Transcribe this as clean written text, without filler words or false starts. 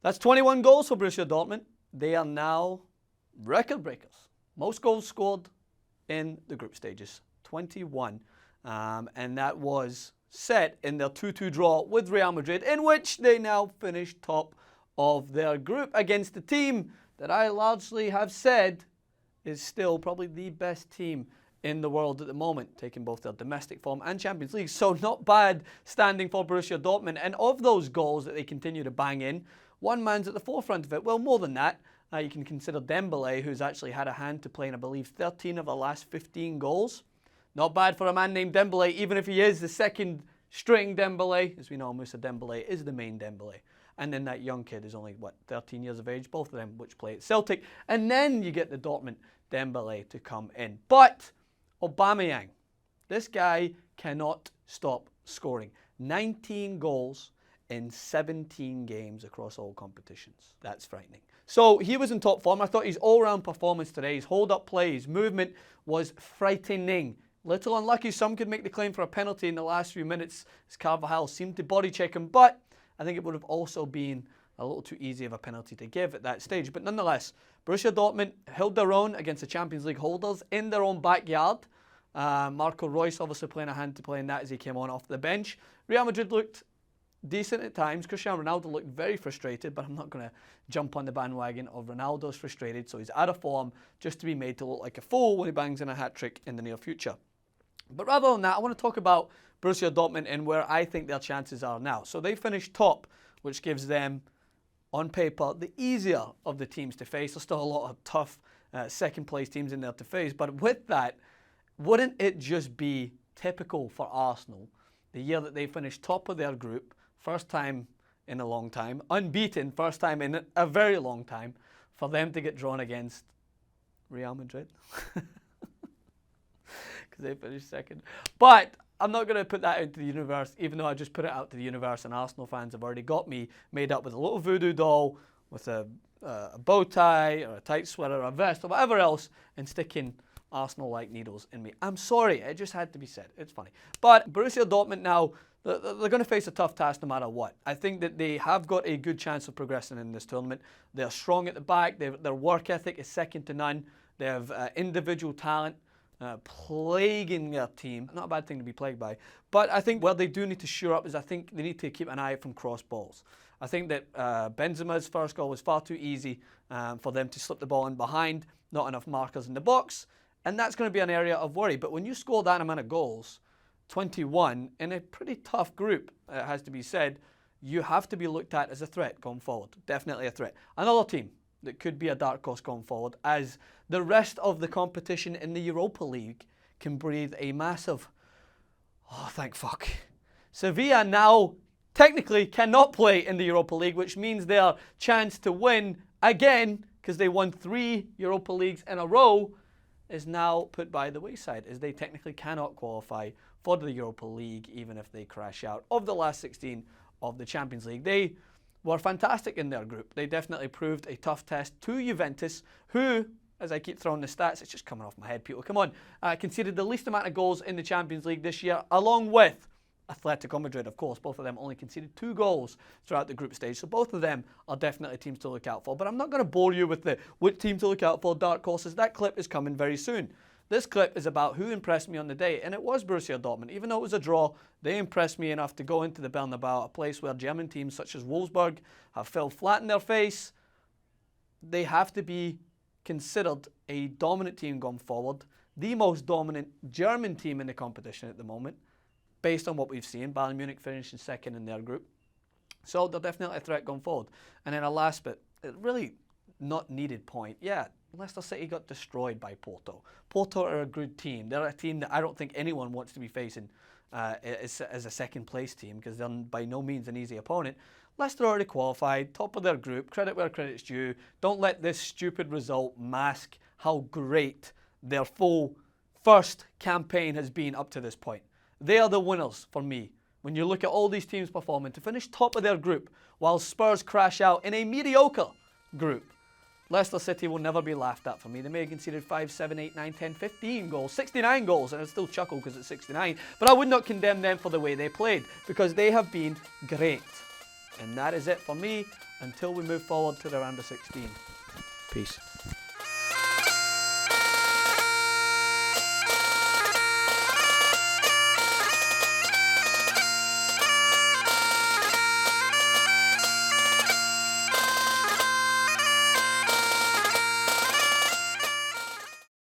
That's 21 goals for Borussia Dortmund. They are now record breakers. Most goals scored in the group stages, 21. And that was set in their 2-2 draw with Real Madrid, in which they now finished top of their group against the team that I largely have said is still probably the best team in the world at the moment, taking both their domestic form and Champions League. So not bad standing for Borussia Dortmund. And of those goals that they continue to bang in, one man's at the forefront of it. Well, more than that, you can consider Dembele, who's actually had a hand to play in, I believe, 13 of the last 15 goals. Not bad for a man named Dembele, even if he is the second string Dembele. As we know, Moussa Dembele is the main Dembele. And then that young kid is only, 13 years of age, both of them which play at Celtic. And then you get the Dortmund Dembele to come in. But Aubameyang, this guy cannot stop scoring. 19 goals in 17 games across all competitions. That's frightening. So he was in top form. I thought his all-round performance today, his hold-up play, his movement was frightening. Little unlucky, some could make the claim for a penalty in the last few minutes as Carvajal seemed to body check him, but I think it would have also been a little too easy of a penalty to give at that stage. But nonetheless, Borussia Dortmund held their own against the Champions League holders in their own backyard. Marco Reus obviously playing a hand to play in that as he came on off the bench. Real Madrid looked decent at times. Cristiano Ronaldo looked very frustrated, but I'm not going to jump on the bandwagon of Ronaldo's frustrated, so he's out of form just to be made to look like a fool when he bangs in a hat-trick in the near future. But rather than that, I want to talk about Borussia Dortmund and where I think their chances are now. So they finished top, which gives them, on paper, the easier of the teams to face. There's still a lot of tough second-place teams in there to face. But with that, wouldn't it just be typical for Arsenal, the year that they finished top of their group, first time in a long time, unbeaten, first time in a very long time, for them to get drawn against Real Madrid? Because they finished second. But I'm not going to put that into the universe, even though I just put it out to the universe and Arsenal fans have already got me made up with a little voodoo doll with a bow tie or a tight sweater or a vest or whatever else and sticking Arsenal-like needles in me. I'm sorry, it just had to be said. It's funny. But Borussia Dortmund now, they're going to face a tough task no matter what. I think that they have got a good chance of progressing in this tournament. They're strong at the back. Their work ethic is second to none. They have individual talent plaguing their team. Not a bad thing to be plagued by. But I think where they do need to shore up is I think they need to keep an eye out from cross balls. I think that Benzema's first goal was far too easy for them to slip the ball in behind. Not enough markers in the box. And that's going to be an area of worry. But when you score that amount of goals, 21, in a pretty tough group, it has to be said, you have to be looked at as a threat going forward. Definitely a threat. Another team that could be a dark horse going forward, as the rest of the competition in the Europa League can breathe a massive, oh, thank fuck. Sevilla now technically cannot play in the Europa League, which means their chance to win again, because they won 3 Europa Leagues in a row, is now put by the wayside, as they technically cannot qualify for the Europa League, even if they crash out of the last 16 of the Champions League. They were fantastic in their group. They definitely proved a tough test to Juventus, who, as I keep throwing the stats, it's just coming off my head, people, come on, conceded the least amount of goals in the Champions League this year, along with Atletico Madrid, of course. Both of them only conceded 2 goals throughout the group stage, so both of them are definitely teams to look out for. But I'm not going to bore you with the what team to look out for, dark horses. That clip is coming very soon. This clip is about who impressed me on the day, and it was Borussia Dortmund. Even though it was a draw, they impressed me enough to go into the Bernabeu, a place where German teams such as Wolfsburg have fell flat in their face. They have to be considered a dominant team going forward, the most dominant German team in the competition at the moment, based on what we've seen. Bayern Munich finishing second in their group. So they're definitely a threat going forward. And then a last bit, a really not needed point. Yeah, Leicester City got destroyed by Porto. Porto are a good team. They're a team that I don't think anyone wants to be facing as a second place team, because they're by no means an easy opponent. Leicester already qualified, top of their group, credit where credit's due. Don't let this stupid result mask how great their full first campaign has been up to this point. They are the winners for me. When you look at all these teams performing, to finish top of their group while Spurs crash out in a mediocre group, Leicester City will never be laughed at for me. They may have conceded 5, 7, 8, 9, 10, 15 goals, 69 goals, and I still chuckle because it's 69, but I would not condemn them for the way they played, because they have been great. And that is it for me until we move forward to the round of 16. Peace.